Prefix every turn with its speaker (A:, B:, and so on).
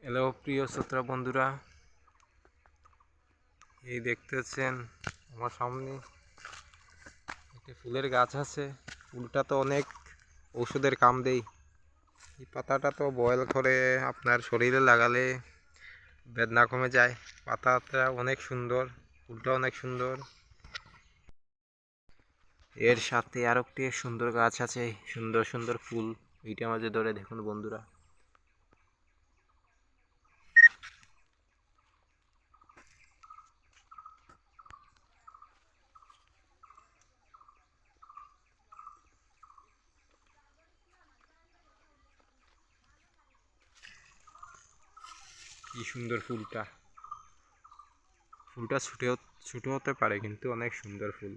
A: Hello প্রিয় শ্রোতা বন্ধুরা, এই দেখতেছেন আমার সামনে একটি ফুলের গাছ আছে। ফুলটা তো অনেক ঔষধের কাম দেয়। এই পাতাটা তো বয়েল করে আপনার শরীরে লাগালে বেদনা কমে যায়। পাতাটা অনেক সুন্দর, ফুলটা অনেক সুন্দর। এর সাথে আর একটি সুন্দর গাছ আছে, সুন্দর সুন্দর ফুল। এইটা মাঝে ধরে দেখুন বন্ধুরা, কি সুন্দর ফুলটা। ফুলটা ছোট ছোট হতে পারে কিন্তু অনেক সুন্দর ফুল।